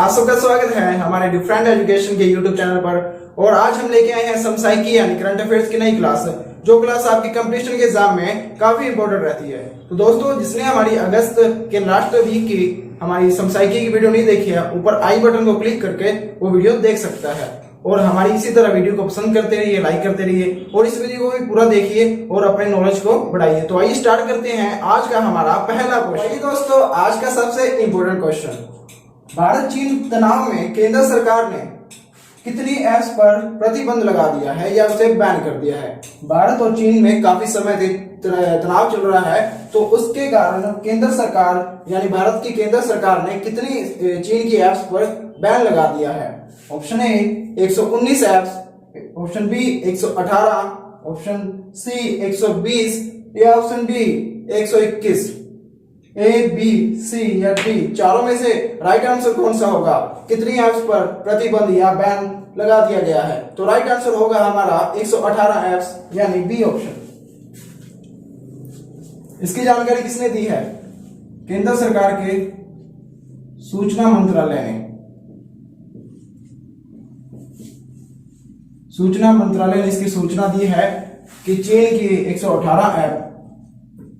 आप सबका स्वागत है हमारे डिफरेंट एजुकेशन के यूट्यूब चैनल पर। और आज हम लेके आए हैं समसाइकी यानी करंट अफेयर्स की नई क्लास, जो क्लास आपकी कंपटीशन के एग्जाम में काफी इंपॉर्टेंट रहती है। तो दोस्तों, जिसने हमारी अगस्त के लास्ट वीक की हमारी समसाइकी की वीडियो नहीं देखी है, ऊपर आई बटन को क्लिक करके वो वीडियो देख सकता है। और हमारी इसी तरह वीडियो को पसंद करते रहिए, लाइक करते रहिए और इस वीडियो को भी पूरा देखिए और अपने नॉलेज को बढ़ाइए। तो आइए स्टार्ट करते हैं आज का हमारा पहला क्वेश्चन। दोस्तों, आज का सबसे इंपॉर्टेंट क्वेश्चन, भारत चीन तनाव में केंद्र सरकार ने कितनी ऐप्स पर प्रतिबंध लगा दिया है या उसे बैन कर दिया है। भारत और चीन में काफी समय से तनाव चल रहा है, तो उसके कारण केंद्र सरकार यानी भारत की केंद्र सरकार ने कितनी चीन की ऐप्स पर बैन लगा दिया है। Option A 119 apps, option B 118, option C 120 या option D 121। A, B, C या डी चारों में से राइट आंसर कौन सा होगा? कितनी ऐप्स पर प्रतिबंध या बैन लगा दिया गया है? तो राइट आंसर होगा हमारा 118 ऐप्स यानी बी ऑप्शन। इसकी जानकारी किसने दी है? केंद्र सरकार के सूचना मंत्रालय ने। सूचना मंत्रालय ने इसकी सूचना दी है कि चीन की 118 ऐप,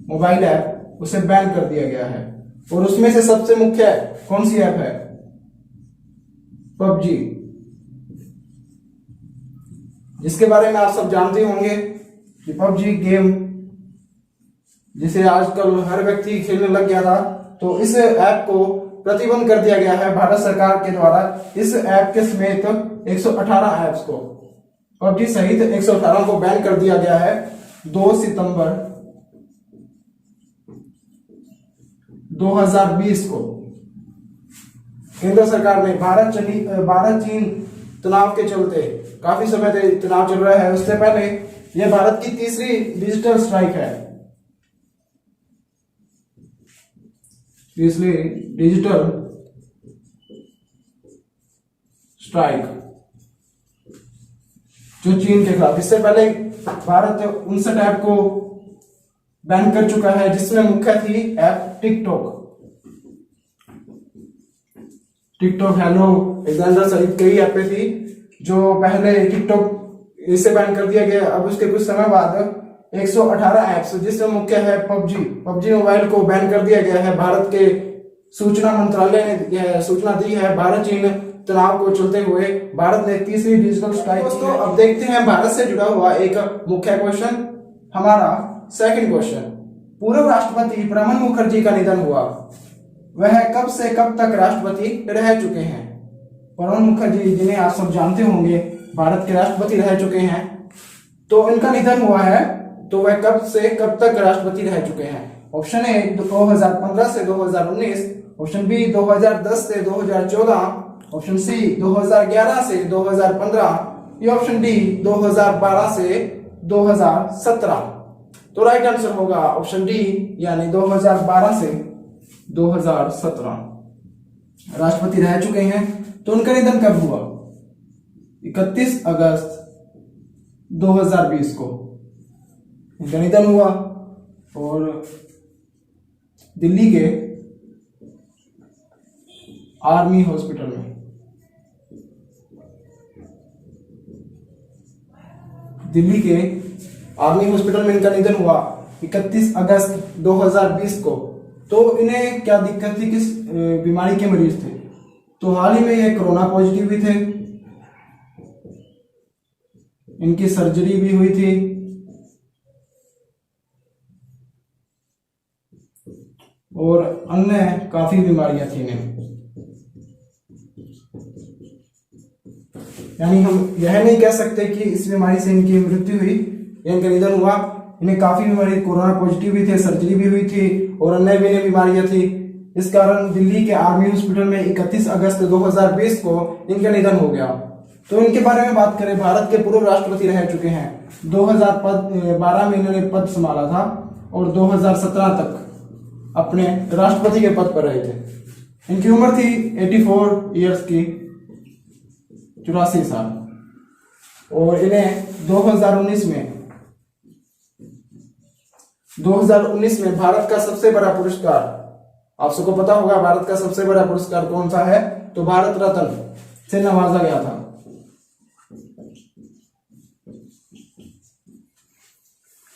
मोबाइल ऐप, उसे बैन कर दिया गया है। और उसमें से सबसे मुख्य कौन सी ऐप है? पबजी, जिसके बारे में आप सब जानते होंगे कि पबजी गेम जिसे आजकल हर व्यक्ति खेलने लग गया था, तो इस ऐप को प्रतिबंध कर दिया गया है भारत सरकार के द्वारा। इस ऐप के समेत 118 ऐप्स को, पबजी सहित 118 को बैन कर दिया गया है 2 सितंबर 2020 को। केंद्र सरकार ने भारत चीन तनाव के चलते काफी समय से तनाव चल रहा है, उससे पहले यह भारत की तीसरी डिजिटल स्ट्राइक है। तीसरी डिजिटल स्ट्राइक जो चीन के खिलाफ। इससे पहले भारत 59 ऐप को बैन कर चुका है, जिसमें मुख्य थी ऐप टिकटॉक, हेलो, एग्जाम्पल सहित कई ऐपें थी जो पहले टिकटॉक इसे बैन कर दिया गया। अब उसके कुछ समय बाद 118 ऐप्स, जिसमें मुख्य है पबजी मोबाइल को बैन कर दिया गया है। भारत के सूचना मंत्रालय ने यह सूचना दी है। भारत चीन तनाव को चलते हुए भारत ने तीसरी डिजिटल स्ट्राइक। दोस्तों, अब देखते हैं भारत से जुड़ा हुआ एक मुख्य क्वेश्चन, हमारा सेकंड क्वेश्चन। पूर्व राष्ट्रपति प्रणब मुखर्जी का निधन हुआ, वह कब से कब तक राष्ट्रपति रह चुके हैं? प्रणब मुखर्जी, जिन्हें आप सब जानते होंगे, भारत के राष्ट्रपति रह चुके हैं। तो इनका निधन हुआ है, तो वह कब से कब तक राष्ट्रपति रह चुके हैं? ऑप्शन ए 2015 से 2019, ऑप्शन बी 2010 से 2014, ऑप्शन सी 2011 से 2015 या ऑप्शन डी 2012 से 2017। तो राइट आंसर होगा ऑप्शन डी यानी 2012 से 2017 राष्ट्रपति रह चुके हैं। तो उनका निधन कब हुआ? 31 अगस्त 2020 को उनका निधन हुआ। और दिल्ली के आर्मी हॉस्पिटल में, दिल्ली के आर्मी हॉस्पिटल में इनका निधन हुआ 31 अगस्त 2020 को। तो इन्हें क्या दिक्कत थी, किस बीमारी के मरीज थे? तो हाल ही में ये कोरोना पॉजिटिव भी थे, इनकी सर्जरी भी हुई थी और अन्य काफी बीमारियां थी इन्हें। यानी हम यह नहीं कह सकते कि इस बीमारी से इनकी मृत्यु हुई या इनका निधन हुआ। इन्हें काफी बीमारी, कोरोना पॉजिटिव भी थे, सर्जरी भी हुई थी और अन्य भी बीमारियां थी। इस कारण दिल्ली के आर्मी हॉस्पिटल में 31 अगस्त 2020 को इनका निधन हो गया। तो इनके बारे में बात करें, भारत के पूर्व राष्ट्रपति रह चुके हैं। 2012 में इन्होंने पद संभाला था और 2017 तक अपने राष्ट्रपति के पद पर रहे थे। इनकी उम्र थी 84 ईयर्स की, 84 साल। और इन्हें 2019 में भारत का सबसे बड़ा पुरस्कार, आप सबको पता होगा भारत का सबसे बड़ा पुरस्कार कौन सा है? तो भारत रत्न से नवाजा गया था।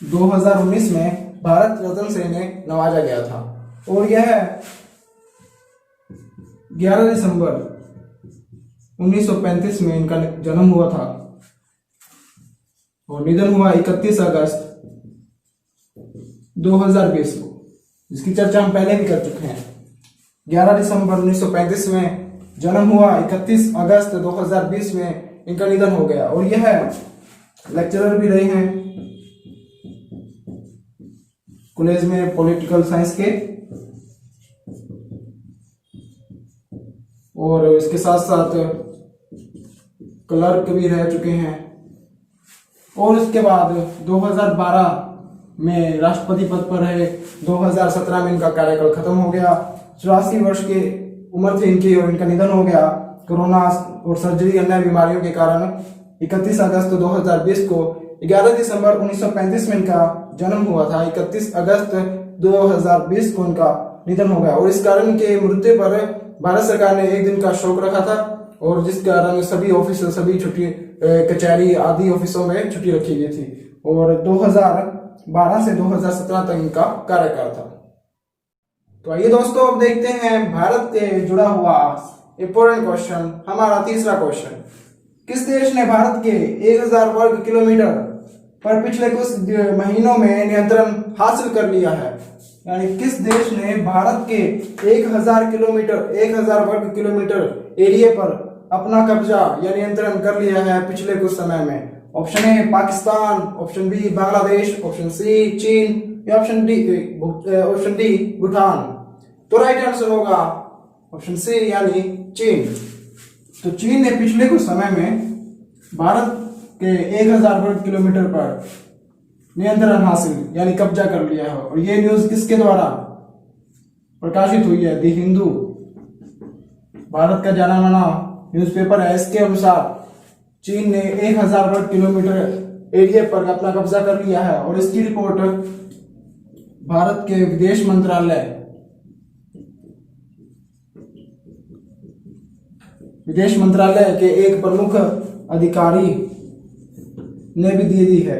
– 2019 में भारत रत्न से इन्हें नवाजा गया था। और यह 11 दिसंबर 1935 में इनका जन्म हुआ था और निधन हुआ 31 अगस्त 2020 को, जिसकी चर्चा हम पहले भी कर चुके हैं। 11 दिसंबर 1935 में जन्म हुआ, 31 अगस्त 2020 में इनका निधन हो गया। और यह लेक्चरर भी रहे हैं कॉलेज में पॉलिटिकल साइंस के, और इसके साथ साथ क्लर्क भी रह चुके हैं। और उसके बाद 2012 में राष्ट्रपति पद पर रहे। 2017 में इनका कार्यकाल खत्म हो गया। 84 वर्ष की उम्र थी इनकी और इनका निधन हो गया कोरोना और सर्जरी अन्य बीमारियों के कारण। 31 अगस्त 2020 को 11 दिसंबर 1935 में इनका जन्म हुआ था। 31 अगस्त 2020 को इनका निधन हो गया और इस कारण के मृत्यु पर भारत सरकार ने एक दिन का शोक रखा था और जिस कारण सभी ऑफिस, सभी छुट्टी, कचहरी आदि ऑफिसों में छुट्टी रखी गई थी। और 2012 से 2017 तक इनका कार्यकाल था। तो आइए दोस्तों, अब देखते हैं भारत से जुड़ा हुआ इंपॉर्टेंट क्वेश्चन। हमारा तीसरा क्वेश्चन, किस देश ने भारत के 1000 वर्ग किलोमीटर पर पिछले कुछ महीनों में नियंत्रण हासिल कर लिया है? यानी किस देश ने भारत के 1000 वर्ग किलोमीटर एरिया पर अपना कब्जा या नियंत्रण कर लिया है पिछले कुछ समय में? Option A Pakistan, option B Bangladesh, option C चीन या ऑप्शन डी भूटान। तो राइट आंसर होगा ऑप्शन सी यानी चीन। तो चीन ने पिछले कुछ समय में भारत के 1000 वर्ग किलोमीटर पर नियंत्रण हासिल यानी कब्जा कर लिया है। और ये न्यूज किसके द्वारा प्रकाशित हुई है? दी हिंदू, भारत का जाना माना न्यूज़पेपर है। इसके अनुसार चीन ने 1000 वर्ग किलोमीटर एरिया पर अपना कब्जा कर लिया है और इसकी रिपोर्ट भारत के विदेश मंत्रालय के एक प्रमुख अधिकारी ने भी दे दी है।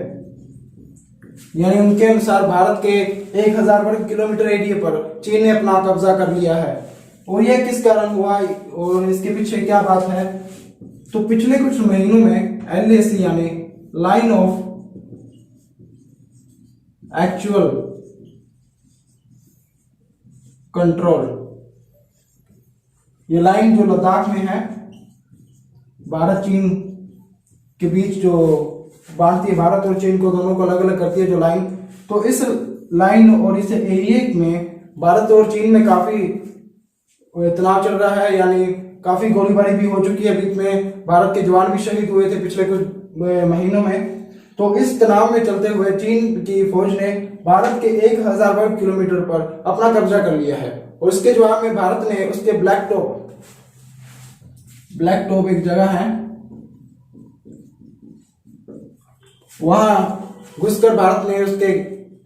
यानी उनके अनुसार भारत के 1000 वर्ग किलोमीटर एरिया पर चीन ने अपना कब्जा कर लिया है। और यह किस कारण हुआ और इसके पीछे क्या बात है? तो पिछले कुछ महीनों में LAC यानी लाइन ऑफ एक्चुअल कंट्रोल, ये लाइन जो लद्दाख में है, भारत चीन के बीच जो बांटती है, भारत और चीन को दोनों को अलग अलग करती है जो लाइन, तो इस लाइन और इस एरिया में भारत और चीन में काफी तनाव चल रहा है। यानी काफी गोलीबारी भी हो चुकी है। बीच में भारत के जवान भी शहीद हुए थे पिछले कुछ महीनों में। तो इस तनाव में चलते हुए चीन की फौज ने भारत के 1000 वर्ग किलोमीटर पर अपना कब्जा कर लिया है और उसके जवाब में भारत ने उसके ब्लैक टॉप एक जगह है, वहां घुसकर भारत ने उसके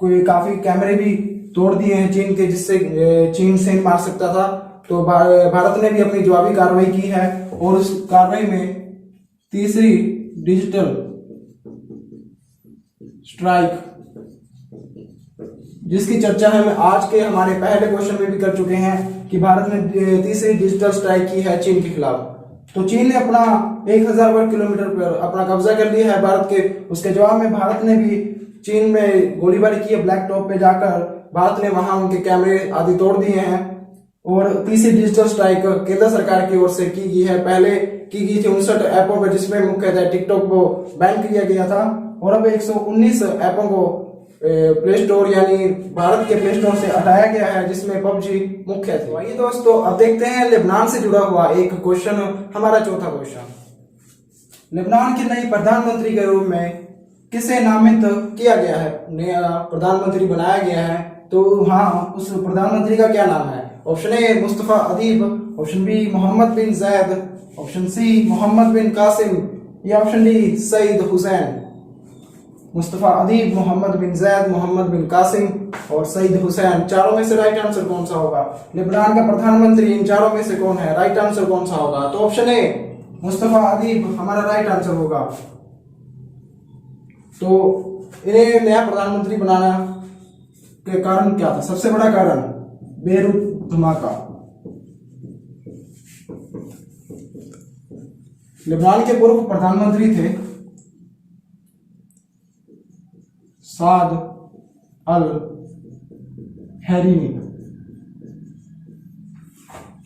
कोई काफी कैमरे भी तोड़ दिए हैं चीन के, जिससे चीन से मार सकता था। तो भारत ने भी अपनी जवाबी कार्रवाई की है और उस कार्रवाई में तीसरी डिजिटल स्ट्राइक, जिसकी चर्चा हम आज के हमारे पहले क्वेश्चन में भी कर चुके हैं कि भारत ने तीसरी डिजिटल स्ट्राइक की है चीन के खिलाफ। तो चीन ने अपना 1000 वर्ग किलोमीटर पर अपना कब्जा कर लिया है भारत के। उसके जवाब में भारत ने भी चीन में गोलीबारी की है। ब्लैक टॉप पे जाकर भारत ने वहां उनके कैमरे आदि तोड़ दिए हैं और तीसरी डिजिटल स्ट्राइक केंद्र सरकार की ओर से की गई है। पहले की गई थी 59 ऐपों पर, जिसमें मुख्यतः टिकटॉक को बैन किया गया था और अब 119 ऐपों को प्ले स्टोर यानी भारत के प्ले स्टोर से हटाया गया है, जिसमें पबजी मुख्य थी। वही दोस्तों, अब देखते हैं लेबनान से जुड़ा हुआ एक क्वेश्चन, हमारा चौथा क्वेश्चन। लेबनान के नए प्रधानमंत्री के रूप में किसे नामित किया गया है? नया प्रधानमंत्री बनाया गया है, तो हाँ, उस प्रधानमंत्री का क्या नाम है? Option A Mustafa Adib, option B Mohammed bin Zayed, option C Muhammad bin Qasim या option D Saeed Hussain. Mustafa Adib, Mohammed bin Zayed, Muhammad bin Qasim और सईद हुसैन। चारों में से राइट आंसर कौन सा होगा? लेबनान का प्रधानमंत्री इन चारों में से कौन है? राइट आंसर कौन सा होगा? तो ऑप्शन ए मुस्तफ़ा अदीब हमारा राइट आंसर होगा। तो इन्हें नया प्रधानमंत्री बनाना के कारण क्या था? सबसे बड़ा कारण बेरूत धमाका। लेबनान के पूर्व प्रधानमंत्री थे साद अल हैरीनी।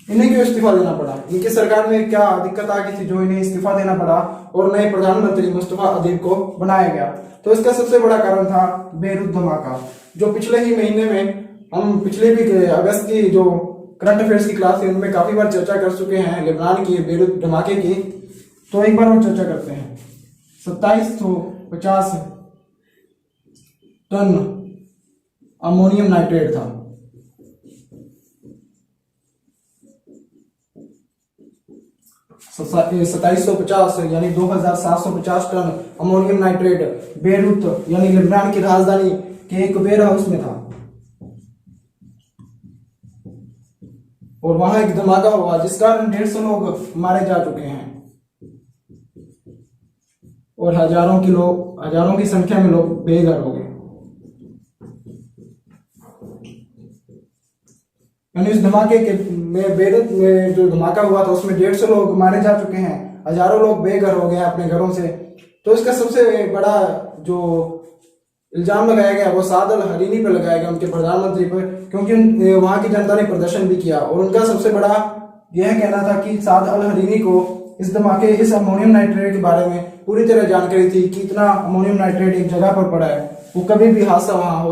इन्हें क्यों इस्तीफा देना पड़ा? इनकी सरकार में क्या दिक्कत आ गई थी जो इन्हें इस्तीफा देना पड़ा और नए प्रधानमंत्री मुस्तफा अदीब को बनाया गया? तो इसका सबसे बड़ा कारण था बेरूत धमाका, जो पिछले ही महीने में हम पिछले भी अगस्त की जो करंट अफेयर्स की क्लास थी उनमें काफी बार चर्चा कर चुके हैं लेबनान की बेरूत धमाके की। तो एक बार और चर्चा करते हैं। 2750 टन अमोनियम नाइट्रेट था। सत्ताईस सौ पचास यानी 2750 टन अमोनियम नाइट्रेट बेरूत यानी लेबनान की राजधानी के एक वेयर हाउस में था और वहां एक धमाका हुआ जिस कारण 150 लोग मारे जा चुके हैं और हजारों की संख्या में लोग बेघर हो गए। यानी इस धमाके के में बेरूत में जो धमाका हुआ था उसमें 150 लोग मारे जा चुके हैं, हजारों लोग बेघर हो गए अपने घरों से। तो इसका सबसे बड़ा जो इल्जाम लगाया गया वो साद अल हरीनी पर लगाया गया, उनके प्रधानमंत्री पर, क्योंकि वहां की जनता ने प्रदर्शन भी किया और उनका सबसे बड़ा यह कहना था कि साद अल हरीनी को इस धमाके इस अमोनियम नाइट्रेट के बारे में पूरी तरह जानकारी थी कि इतना अमोनियम नाइट्रेट एक जगह पर पड़ा है, वो कभी भी हादसा वहां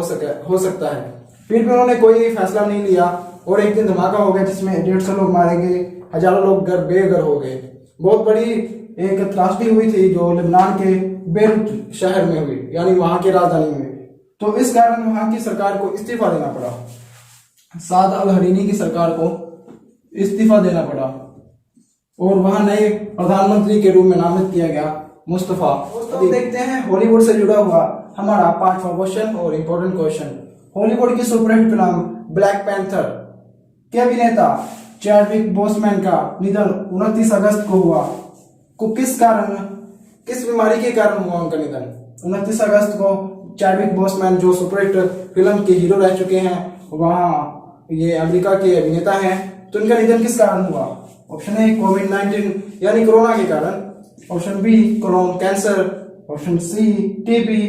हो सकता है। फिर भी उन्होंने कोई फैसला नहीं लिया और एक दिन धमाका हो गया जिसमें 150 लोग मारे गए, हजारों लोग बेघर हो गए। बहुत बड़ी एक त्रासदी हुई थी जो लेबनान के बेरूत शहर में हुई, यानी वहां की राजधानी में। तो इस कारण वहां की सरकार को इस्तीफा देना पड़ा, साद अल हरीनी की सरकार को इस्तीफा देना पड़ा और वहां नए प्रधानमंत्री के रूप में नामित किया गया मुस्तफा। तो देखते हैं हॉलीवुड से जुड़ा हुआ हमारा 5वां क्वेश्चन और इम्पोर्टेंट क्वेश्चन। हॉलीवुड की सुपरहिट फिल्म ब्लैक पैंथर के अभिनेता चैडविक बोसमैन का निधन 29 अगस्त को हुआ। किस बीमारी के कारण हुआ उनका निधन? 29 अगस्त को चैडविक बोसमैन जो सुपरहिट फिल्म के हीरो रह चुके हैं, वहां ये अमेरिका के अभिनेता हैं, तो इनका निधन किस कारण हुआ? ऑप्शन ए कोविड-19 यानी कोरोना के कारण, option B colon cancer, option C TB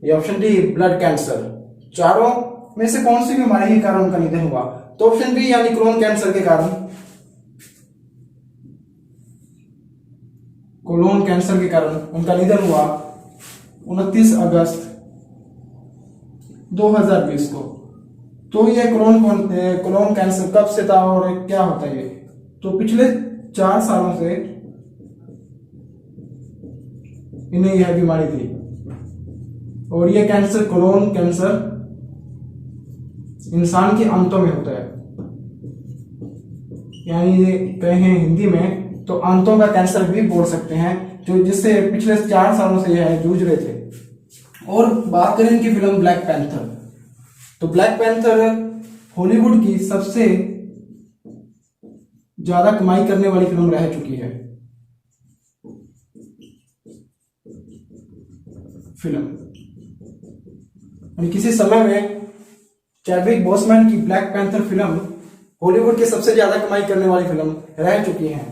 या ऑप्शन डी ब्लड कैंसर। चारों में से कौन सी बीमारी के कारण उनका निधन हुआ? तो ऑप्शन बी यानी कोलोन कैंसर के कारण, कोलोन कैंसर के कारण उनका निधन हुआ 29 अगस्त 2020 को। तो ये कोलोन कैंसर कब से था और क्या होता है ये? तो पिछले 4 सालों से इन्हें यह बीमारी थी और यह कैंसर कोलोन कैंसर इंसान के आंतों में होता है, यानी कहें हिंदी में तो आंतों का कैंसर भी बोल सकते हैं, जो जिससे पिछले 4 सालों से यह जूझ रहे थे। और बात करें इनकी फिल्म ब्लैक पैंथर, तो ब्लैक पैंथर हॉलीवुड की सबसे ज्यादा कमाई करने वाली फिल्म रह चुकी है। किसी समय में चैडविक बोसमैन की ब्लैक पैंथर फिल्म हॉलीवुड की सबसे ज्यादा कमाई करने वाली फिल्म रह चुकी है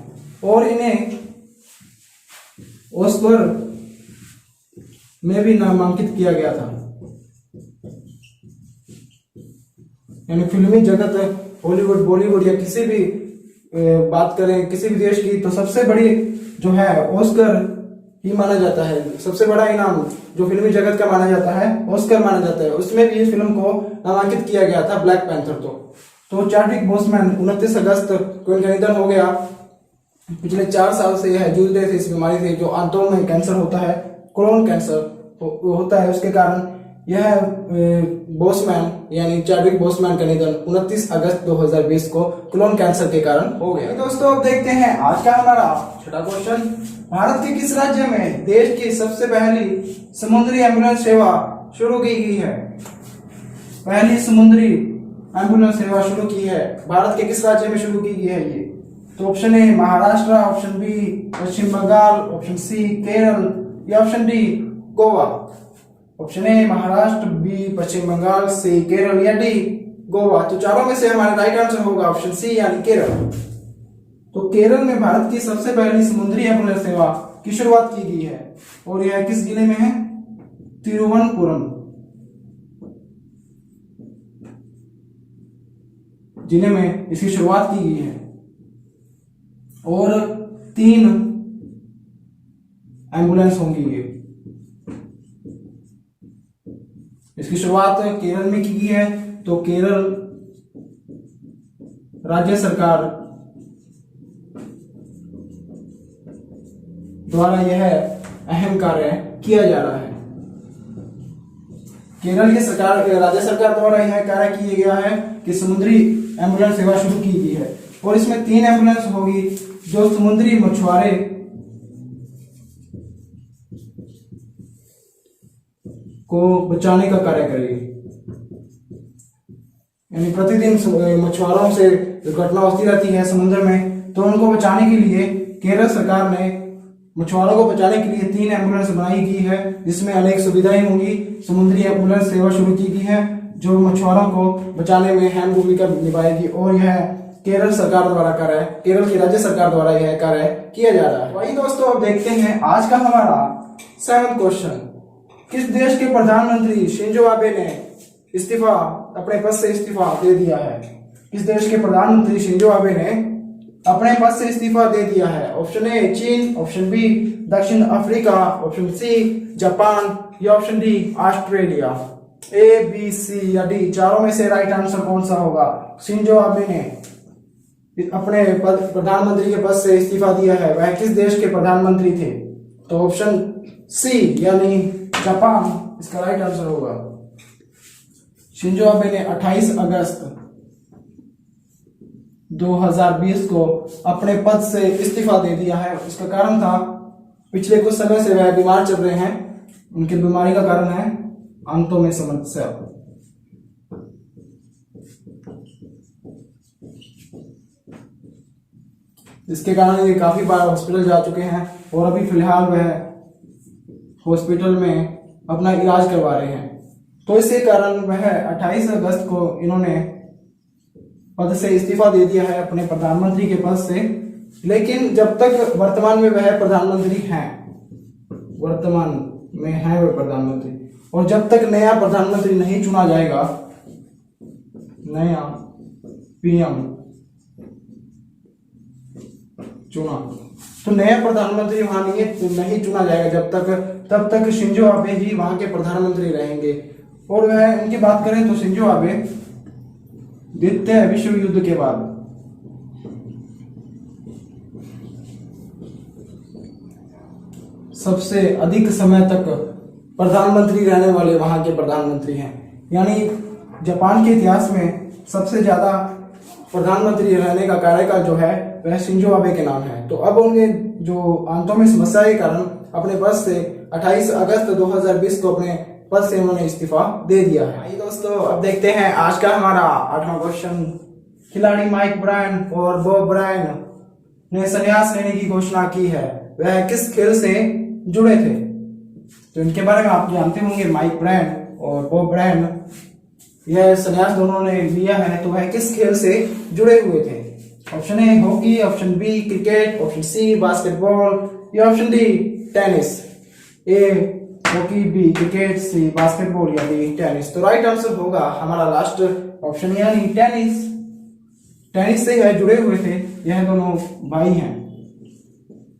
और इन्हें ऑस्कर में भी नामांकित किया गया था। यानी फिल्मी जगत हॉलीवुड, बॉलीवुड या किसी भी बात करें किसी भी देश की, तो सबसे बड़ी जो है ऑस्कर ही माना जाता है। सबसे बड़ा इनाम जो फिल्मी जगत का माना जाता है ऑस्कर माना जाता है, उसमें भी इस फिल्म को नामांकित किया गया था ब्लैक पैंथर। तो चैडविक बोसमैन 29 अगस्त को इनका निधन हो गया। पिछले 4 साल से यह जूझ रहे थे इस बीमारी से, जो आंतों में कैंसर होता है, कोलोन कैंसर होता है, उसके कारण यह बोसमैन यानी चैडविक बोसमैन का निधन 29 अगस्त 2020 को कोलोन कैंसर के कारण हो गया। दोस्तों अब देखते हैं आज का हमारा छठा क्वेश्चन। भारत के किस राज्य में देश की सबसे पहली समुद्री एम्बुलेंस सेवा शुरू की गई है? पहली समुद्री एम्बुलेंस सेवा शुरू की है भारत के किस राज्य में शुरू की गई है ये? तो option A Maharashtra, option B Paschim Bengal, option C Kerala या option D Goa. Option A Maharashtra, B Paschim Bengal, C Kerala या डी गोवा। तो चारों में से हमारा राइट आंसर होगा ऑप्शन सी यानी केरल। तो केरल में भारत की सबसे पहली समुद्री एम्बुलेंस सेवा की शुरुआत की गई है और यह किस जिले में है? तिरुवनंतपुरम जिले में इसकी शुरुआत की गई है और 3 एम्बुलेंस होंगी ये। इसकी शुरुआत केरल में की गई है। तो केरल राज्य सरकार द्वारा यह अहम कार्य किया जा रहा है। केरल की सरकार राज्य सरकार द्वारा यह कार्य किया गया है कि समुद्री एम्बुलेंस सेवा शुरू की गई है और इसमें 3 एम्बुलेंस होगी जो समुद्री मछुआरे को बचाने का कार्य करेगी। यानी प्रतिदिन मछुआरों से दुर्घटना होती रहती है समुद्र में, तो उनको बचाने के लिए केरल सरकार ने मछुआरों को बचाने के लिए 3 एम्बुलेंस बनाई गई है जिसमें अनेक सुविधाएं होंगी। समुद्री एम्बुलेंस सेवा शुरू की गई है जो मछुआरों को बचाने में अहम भूमिका निभाएगी और यह केरल सरकार द्वारा कार्य, केरल की राज्य सरकार द्वारा यह कार्य किया जा रहा है। वही दोस्तों अब देखते हैं आज का हमारा 7वां क्वेश्चन। किस देश के प्रधानमंत्री शिंजो आबे ने अपने पद से इस्तीफा दे दिया है? किस देश के प्रधानमंत्री शिंजो आबे ने अपने पद से इस्तीफा दे दिया है? ऑप्शन ए चीन, ऑप्शन बी दक्षिण अफ्रीका, ऑप्शन सी जापान या ऑप्शन डी ऑस्ट्रेलिया। ए, बी, सी या डी चारों में से राइट आंसर कौन सा होगा? शिंजो आबे ने अपने प्रधानमंत्री के पद से इस्तीफा दिया है, वह किस देश के प्रधानमंत्री थे? तो ऑप्शन सी यानी जापान इसका राइट आंसर होगा। शिंजो आबे ने 28 अगस्त 2020 को अपने पद से इस्तीफा दे दिया है। इसका कारण था पिछले कुछ समय से वह बीमार चल रहे हैं। उनकी बीमारी का कारण है आंतों में समस्या। इसके कारण ये काफी बार हॉस्पिटल जा चुके हैं और अभी फिलहाल वह हॉस्पिटल में अपना इलाज करवा रहे हैं। तो इसी कारण वह 28 अगस्त को इन्होंने पद से इस्तीफा दे दिया है अपने प्रधानमंत्री के पद से। लेकिन जब तक वर्तमान में वह प्रधानमंत्री हैं, वर्तमान में है वह प्रधानमंत्री, और जब तक नया प्रधानमंत्री नहीं चुना जाएगा, नया पीएम चुना, तो नया प्रधानमंत्री वहां नहीं चुना जाएगा तब तक शिंजो आबे ही वहां के प्रधानमंत्री रहेंगे। और वह उनकी बात करें तो शिंजो आबे द्वितीय विश्व युद्ध के बाद सबसे अधिक समय तक प्रधानमंत्री रहने वाले वहां के प्रधानमंत्री हैं। यानी जापान के इतिहास में सबसे ज्यादा प्रधानमंत्री रहने का कार्यकाल जो है वह शिंजो आबे के नाम है। तो अब उन्हें जो आंतों में समस्या के कारण अपने पद से 28 अगस्त 2020 को अपने पद से उन्होंने इस्तीफा दे दिया है। आइए दोस्तों अब देखते हैं आज का हमारा 8वां क्वेश्चन। खिलाड़ी माइक ब्रायन और बॉब ब्रायन ने संन्यास लेने की घोषणा की है, वह किस खेल से जुड़े थे? तो इनके बारे में आप जानते होंगे, माइक ब्रायन और बॉब ब्रायन यह संन्यास दोनों ने लिया है, तो वह किस खेल से जुड़े हुए थे? Option A hockey, option B cricket, option C basketball या option D tennis. A hockey, B cricket, C basketball या डी टेनिस। तो राइट आंसर होगा हमारा लास्ट ऑप्शन यानी टेनिस। टेनिस से यह जुड़े हुए थे। यह दोनों भाई हैं,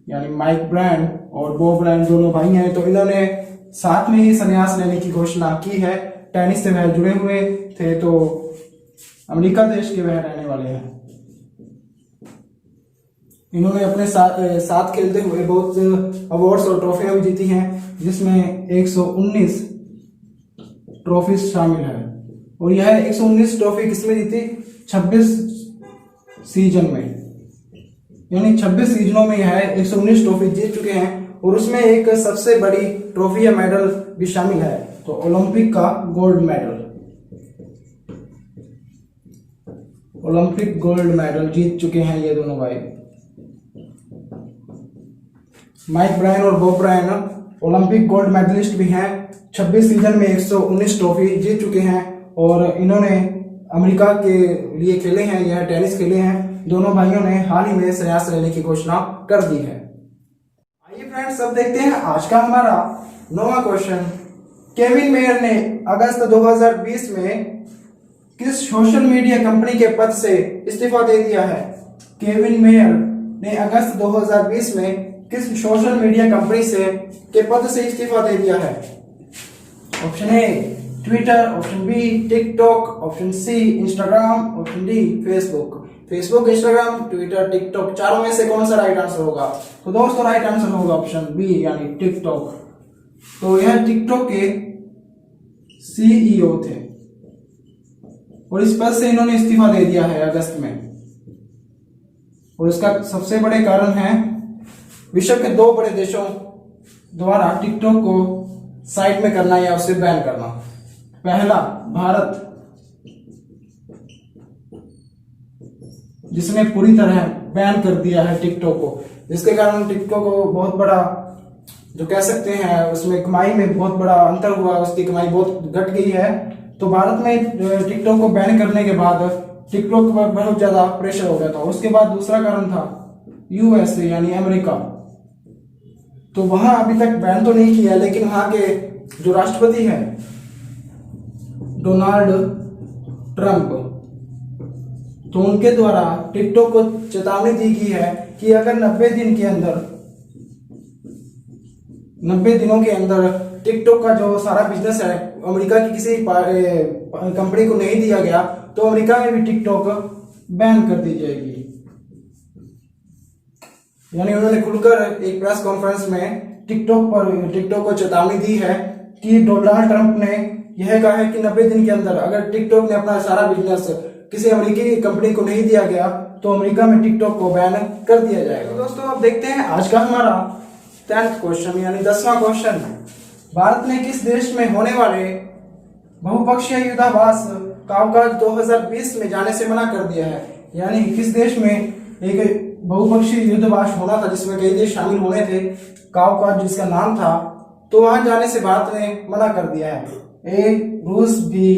यानी माइक ब्रायन और बॉब ब्रायन दोनों भाई हैं। तो इन्होंने साथ में ही संन्यास लेने की घोषणा की है। टेनिस से वह जुड़े हुए थे, तो अमेरिका देश के वह रहने वाले हैं। इन्होंने अपने साथ खेलते हुए बहुत अवार्ड्स और ट्रॉफियां भी जीती हैं, जिसमें 119 ट्रॉफी शामिल है। और यह 119 ट्रॉफी किसमें जीती? 26 सीजन में, यानी 26 सीजनों में यह 119 ट्रॉफी जीत चुके हैं। और उसमें एक सबसे बड़ी ट्रॉफी या मेडल भी शामिल है, तो ओलंपिक का gold medal, Olympic gold medal जीत चुके हैं ये दोनों भाई। माइक ब्रायन और Bob Bryan Olympic gold medalist भी हैं। 26 सीजन में 119 ट्रॉफी जीत चुके हैं और इन्होंने अमेरिका के लिए खेले हैं, यह टेनिस खेले हैं। दोनों भाइयों ने हाल ही में संन्यास लेने की घोषणा कर दी है। आइए फ्रेंड्स, अब देखते हैं आज का हमारा 9वां क्वेश्चन। केविन मेयर ने अगस्त 2020 में किस सोशल मीडिया कंपनी के पद से इस्तीफा दे दिया है? केविन मेयर ने अगस्त 2020 में किस सोशल मीडिया कंपनी के पद से इस्तीफा दे दिया है? Option A Twitter, option B TikTok, option C Instagram, option D Facebook. Facebook, Instagram, Twitter, TikTok, चारों में से कौन सा राइट आंसर होगा? तो दोस्तों राइट आंसर होगा ऑप्शन बी यानी टिकटॉक। तो यह टिकटॉक के सीईओ थे और इस पद से इन्होंने इस्तीफा दे दिया है अगस्त में। और इसका सबसे बड़े कारण है विश्व के 2 बड़े देशों द्वारा टिकटॉक को साइड में करना या उसे बैन करना। पहला भारत, जिसने पूरी तरह बैन कर दिया है टिकटॉक को, जिसके कारण टिकटॉक को बहुत बड़ा जो कह सकते हैं उसमें कमाई में बहुत बड़ा अंतर हुआ, उसकी कमाई बहुत घट गई है। तो भारत में टिकटॉक को बैन करने के बाद टिकटॉक पर बहुत ज्यादा प्रेशर हो गया था। उसके बाद दूसरा कारण था यूएसए यानी अमेरिका। तो वहां अभी तक बैन तो नहीं किया, लेकिन वहां के जो राष्ट्रपति हैं डोनाल्ड ट्रंप, तो उनके द्वारा टिकटॉक को चेतावनी दी गई है कि अगर 90 दिनों के अंदर टिकटॉक का जो सारा बिजनेस है अमेरिका की किसी कंपनी को नहीं दिया गया तो अमेरिका में भी टिकटॉक बैन कर दी जाएगी। यानी उन्होंने खुलकर एक प्रेस कॉन्फ्रेंस में टिकटॉक को चेतावनी दी है कि डोनाल्ड ट्रंप ने यह कहा है कि 90 दिन के अंदर अगर टिकटॉक ने अपना सारा बिजनेस किसी अमेरिकी कंपनी को नहीं दिया गया तो अमेरिका में टिकटॉक को बैन कर दिया जाएगा। तो दोस्तों अब देखते हैं आज का हमारा 10th क्वेश्चन यानी 10वां क्वेश्चन। भारत ने किस देश में होने वाले बहुपक्षीय युद्धाभ्यास काउकाज 2020 में जाने से मना कर दिया है? यानी किस देश में एक बहुपक्षीय युद्धाभ्यास होना था जिसमें कई देश शामिल होने थे, काउकाज जिसका नाम था, तो वहां जाने से भारत ने मना कर दिया है। ए रूस, बी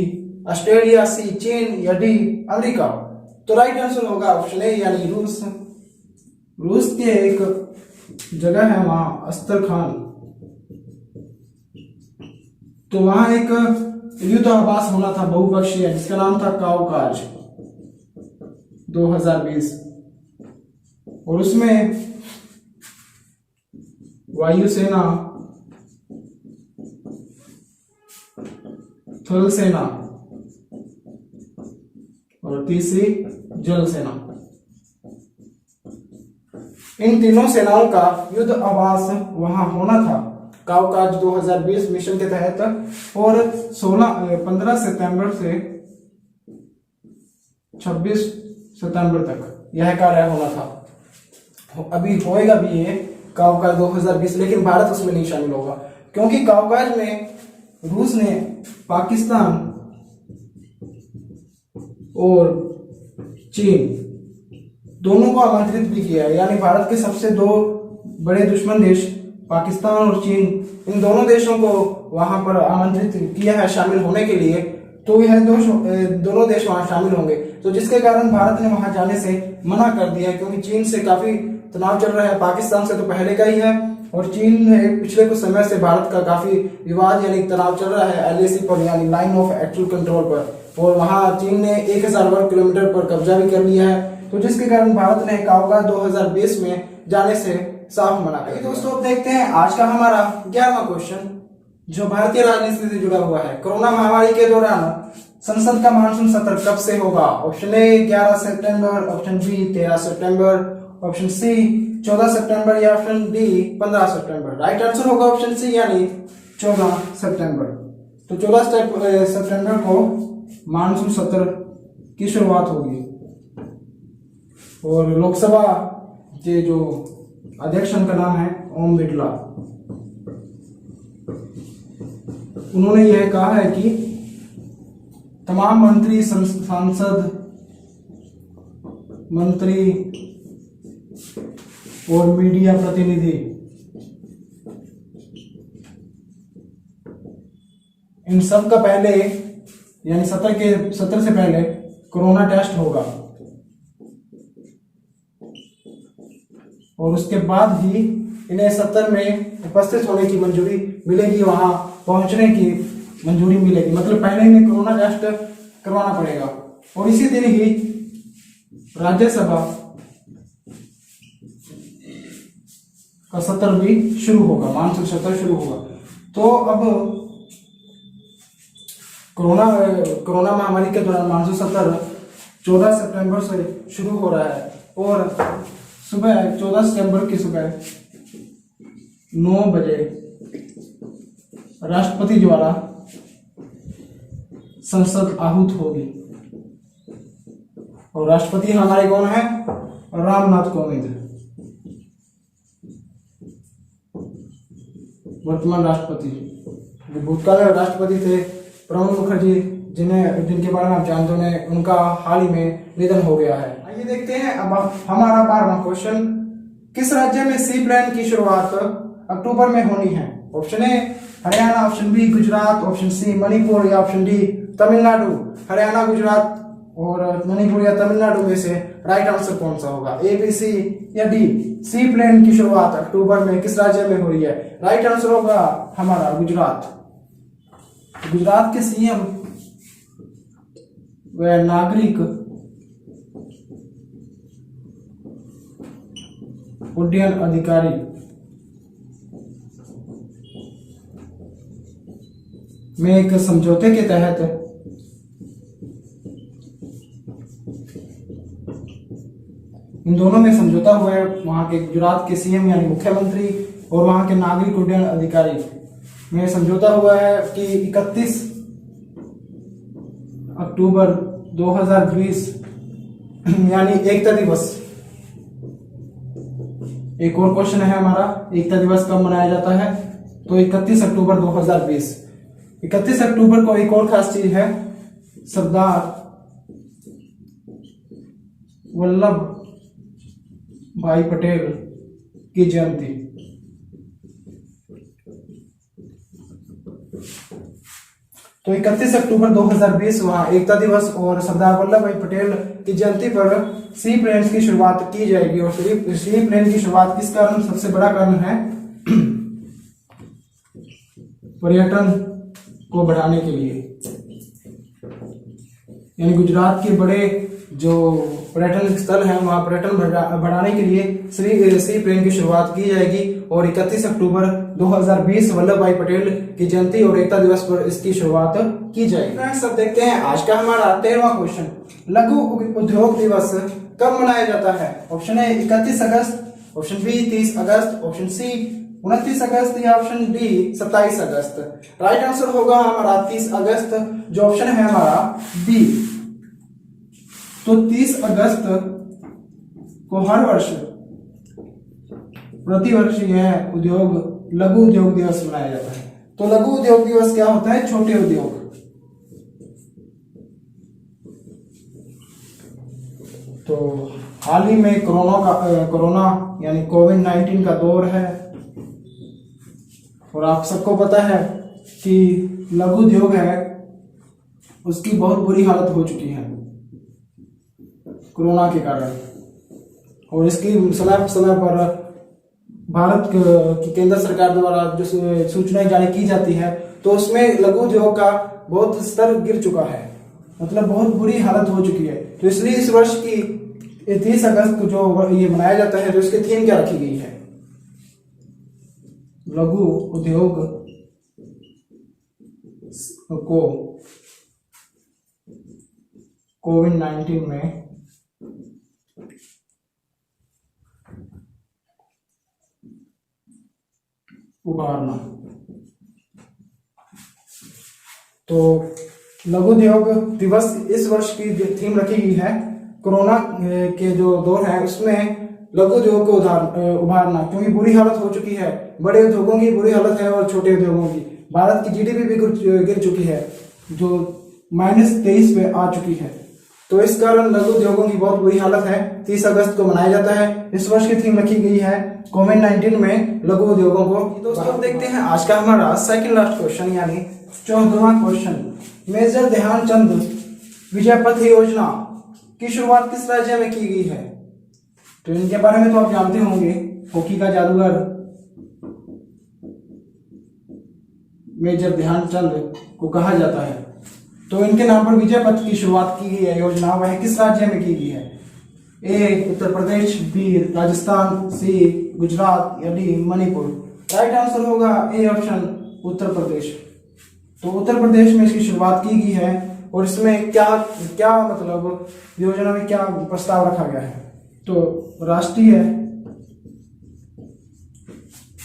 ऑस्ट्रेलिया, सी चीन या डी अमेरिका। तो राइट आंसर होगा ऑप्शन ए यानी रूस। रूस के एक जगह है वहां अस्त्रखान, तो वहां एक युद्धाभ्यास होना था बहुपक्षीय जिसका नाम था काउकाज 2020 और उसमें वायुसेना, थल सेना और तीसरी जल सेना, इन तीनों सेनाओं का युद्ध अभ्यास वहां होना था काउकाज 2020 मिशन के तहत। और 15 सितंबर से 26 सितंबर तक यह कार्य होना था। अभी होएगा भी ये काउकाज 2020, लेकिन भारत उसमें नहीं शामिल होगा क्योंकि काउकाज में रूस ने पाकिस्तान और चीन दोनों को आमंत्रित भी किया है। यानी भारत के सबसे 2 बड़े दुश्मन देश पाकिस्तान और चीन, इन दोनों देशों को वहां पर आमंत्रित किया है शामिल होने के लिए। तो यह दोनों देश वहां शामिल होंगे, तो जिसके कारण भारत ने वहां जाने से मना कर दिया है क्योंकि चीन से काफी तनाव चल रहा है, पाकिस्तान से तो पहले का ही है और चीन में पिछले कुछ समय से भारत का काफी विवाद यानी तनाव चल रहा है LAC पर यानी लाइन ऑफ एक्चुअल कंट्रोल पर, और वहां चीन ने 1000 वर्ग किलोमीटर पर कब्जा भी कर लिया है। तो जिसके कारण भारत ने काउकाज 2020 में जाने से साफ मना कर। दोस्तों अब देखते हैं आज का हमारा 11वां क्वेश्चन जो भारतीय राजनीति से जुड़ा हुआ है। कोरोना महामारी के दौरान संसद का मानसून सत्र कब से होगा? ऑप्शन ए 11 सितंबर, ऑप्शन बी 13 सितंबर, ऑप्शन सी 14 सितंबर या ऑप्शन डी 15 सितंबर। राइट आंसर होगा ऑप्शन सी यानी 14 सितंबर। तो 14 सितंबर को मानसून सत्र की शुरुआत होगी। और लोकसभा के जो अध्यक्ष उनका नाम है ओम बिरला। उन्होंने यह कहा है कि तमाम मंत्री, सांसद, मंत्री और मीडिया प्रतिनिधि इन सब का पहले यानी सत्र से पहले कोरोना टेस्ट होगा और उसके बाद ही इन्हें सत्र में उपस्थित होने की मंजूरी मिलेगी, वहां पहुंचने की मंजूरी मिलेगी। मतलब पहले इन्हें कोरोना टेस्ट करवाना पड़ेगा और इसी दिन ही राज्यसभा का सत्र भी शुरू होगा, मानसून सत्र शुरू होगा। तो अब कोरोना महामारी के दौरान मानसून सत्र 14 सितंबर से शुरू हो रहा है और सुबह 14 सितंबर की सुबह 9 बजे राष्ट्रपति द्वारा संसद आहूत होगी और राष्ट्रपति हमारे कौन है? रामनाथ कोविंद, वर्तमान राष्ट्रपति। भूतकाल में राष्ट्रपति थे प्रणब मुखर्जी, जिनके बारे में आप जानते हैं, उनका हाल ही में निधन हो गया है। आइए देखते हैं अब हमारा 12वां क्वेश्चन। किस राज्य में सी प्लेन की शुरुआत अक्टूबर में होनी है? Option A Haryana, option B Gujarat, option C Manipur या ऑप्शन डी तमिलनाडु। हरियाणा, गुजरात और मणिपुर या तमिलनाडु में से राइट आंसर कौन सा होगा? ए, बी, सी या डी? सी प्लेन की शुरुआत अक्टूबर में किस राज्य में हो रही है? राइट आंसर होगा हमारा गुजरात। गुजरात के सीएम व नागरिक उड्डयन अधिकारी में एक समझौते के तहत इन दोनों में समझौता हुआ है। वहां के गुजरात के सीएम यानी मुख्यमंत्री और वहां के नागरिक उड्डयन अधिकारी में समझौता हुआ है कि 31 अक्टूबर 2020 यानी एकता दिवस। एक और क्वेश्चन है हमारा, एकता दिवस कब मनाया जाता है? तो 31 अक्टूबर 2020। 31 अक्टूबर को एक और खास चीज है, सरदार वल्लभ भाई पटेल की जयंती। तो 31 अक्टूबर 2020 वहां एकता दिवस और सरदार वल्लभ भाई पटेल की जयंती पर सी प्लेन की शुरुआत की जाएगी। और सी प्लेन की शुरुआत किस कारण? सबसे बड़ा कारण है पर्यटन को बढ़ाने के लिए, यानी गुजरात के बड़े जो पर्यटन स्थल हैं वहां पर्यटन बढ़ाने के लिए सी प्लेन की शुरुआत की जाएगी। और 31 अक्टूबर 2020 वल्लभ भाई पटेल की जयंती और एकता दिवस पर इसकी शुरुआत की जाएगी। सब देखते हैं आज का हमारा 13वां क्वेश्चन। लघु उद्योग दिवस कब मनाया जाता है? ऑप्शन ए 31 अगस्त, ऑप्शन बी 30 अगस्त, ऑप्शन सी 29 अगस्त या ऑप्शन डी 27 अगस्त। राइट आंसर होगा हमारा 30 अगस्त, जो ऑप्शन है हमारा बी। तो 30 अगस्त को हर वर्ष प्रतिवर्ष यह लघु उद्योग दिवस मनाया जाता है। तो लघु उद्योग दिवस क्या होता है? छोटे उद्योग। तो हाल ही में कोरोना यानी कोविड-19 का दौर है और आप सबको पता है कि लघु उद्योग है उसकी बहुत बुरी हालत हो चुकी है कोरोना के कारण। और इसकी समय समय पर भारत की केंद्र सरकार द्वारा जो सूचनाएं जारी की जाती है तो उसमें लघु उद्योग का बहुत स्तर गिर चुका है, मतलब बहुत बुरी हालत हो चुकी है। तो इसलिए इस वर्ष की 30 अगस्त को जो ये मनाया जाता है तो इसकी थीम क्या रखी गई है? लघु उद्योग को कोविड-19 में उभारना। तो लघु उद्योग दिवस इस वर्ष की थीम रखी गई है कोरोना के जो दौर है उसमें लघु उद्योग को उभारना, क्योंकि बुरी हालत हो चुकी है, बड़े उद्योगों की बुरी हालत है और छोटे उद्योगों की। भारत की जीडीपी भी गिर चुकी है, जो -23 पे आ चुकी है। तो इस कारण लघु उद्योगों की बहुत बुरी हालत है। 30 अगस्त को मनाया जाता है। इस वर्ष की थीम रखी गई है कोविड-19 में लघु उद्योगों को। दोस्तों अब देखते हैं आज का हमारा सेकंड लास्ट क्वेश्चन, यानी 14वां क्वेश्चन। मेजर ध्यानचंद विजय पथ योजना की शुरुआत किस राज्य में की गई है? तो इनके बारे में तो आप जानते होंगे, हॉकी का जादूगर मेजर ध्यानचंद को कहा जाता है। तो इनके नाम पर विजय पथ की शुरुआत की गई है योजना, वह किस राज्य में की गई है? ए उत्तर प्रदेश, बी राजस्थान, सी गुजरात या डी मणिपुर। राइट आंसर होगा ए ऑप्शन उत्तर प्रदेश। तो उत्तर प्रदेश में इसकी शुरुआत की गई है। और इसमें क्या क्या मतलब योजना में क्या प्रस्ताव रखा गया है? तो राष्ट्रीय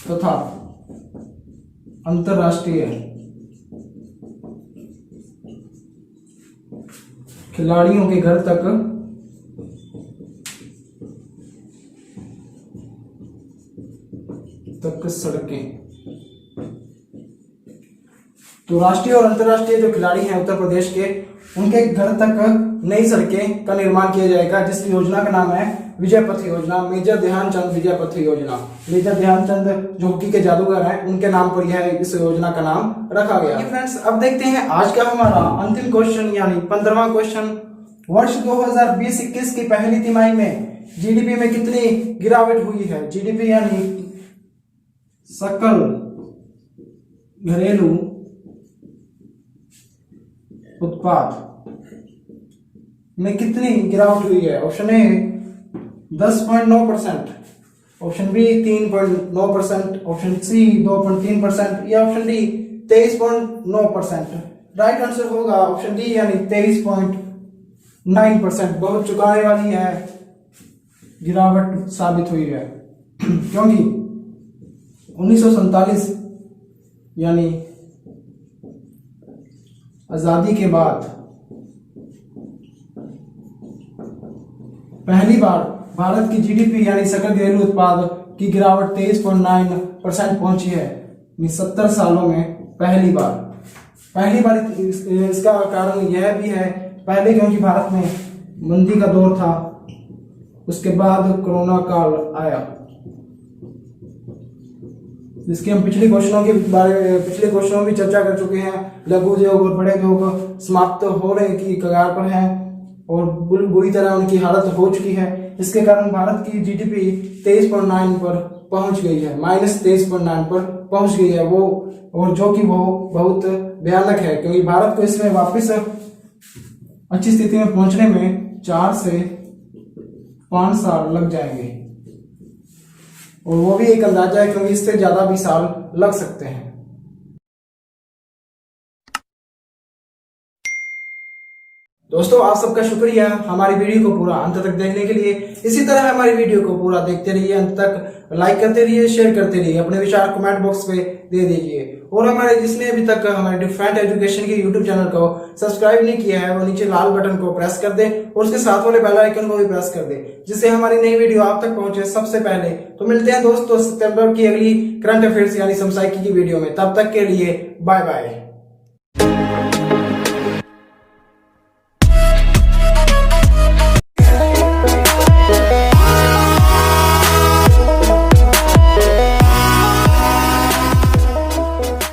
तथा अंतरराष्ट्रीय खिलाड़ियों के घर तक सड़कें। तो राष्ट्रीय और अंतर्राष्ट्रीय जो खिलाड़ी हैं उत्तर प्रदेश के, उनके घर तक नई सड़कें का निर्माण किया जाएगा, जिसकी योजना का नाम है विजय पथ योजना, मेजर ध्यानचंद विजय पथ योजना। मेजर ध्यानचंद जो हॉकी के जादूगर हैं, उनके नाम पर यह इस योजना का नाम रखा गया। फ्रेंड्स अब देखते हैं आज का हमारा अंतिम क्वेश्चन, यानी 15वां क्वेश्चन। वर्ष 2020-21 की पहली तिमाही में जीडीपी में कितनी गिरावट हुई है? जीडीपी यानी सकल घरेलू उत्पाद में कितनी गिरावट हुई है? Option A 10.9%, option B 3.9%, option C 2.3% या ऑप्शन डी 23.9%। राइट आंसर होगा ऑप्शन डी यानी 23.9%। बहुत चुकाने वाली है गिरावट साबित हुई है, क्योंकि 1947 यानी आजादी के बाद पहली बार भारत की जीडीपी यानी सकल घरेलू उत्पाद की गिरावट 23.9% पहुंची है। 70 सालों में पहली बार इसका कारण यह भी है, पहले क्योंकि भारत में मंदी का दौर था, उसके बाद कोरोना काल आया, जिसके हम पिछले क्वेश्चनों में भी चर्चा कर चुके हैं। लघु उद्योग और बड़े उद्योग समाप्त होने की कगार पर हैं और बुरी तरह उनकी हालत हो चुकी है। इसके कारण भारत की जीडीपी 23.9 पर पहुंच गई है, -23.9 पर पहुंच गई है वो, और जो कि वो बहुत भयानक है, क्योंकि भारत को इसमें वापस अच्छी स्थिति में पहुंचने में 4 से 5 साल लग जाएंगे, और वो भी एक अंदाजा है, क्योंकि इससे ज्यादा भी साल लग सकते हैं। दोस्तों आप सबका शुक्रिया हमारी वीडियो को पूरा अंत तक देखने के लिए। इसी तरह हमारी वीडियो को पूरा देखते रहिए, अंत तक लाइक करते रहिए, शेयर करते रहिए, अपने विचार कमेंट बॉक्स पे दे दीजिए। और हमारे जिसने अभी तक हमारे डिफरेंट एजुकेशन के यूट्यूब चैनल को सब्सक्राइब नहीं किया है, वो नीचे लाल बटन को प्रेस कर दे और उसके साथ वाले बेल आइकन को भी प्रेस कर दे, जिससे हमारी नई वीडियो आप तक पहुंचे सबसे पहले। तो मिलते हैं दोस्तों सितंबर की अगली करंट अफेयर्स यानी समसामयिकी की वीडियो में। तब तक के लिए बाय बाय।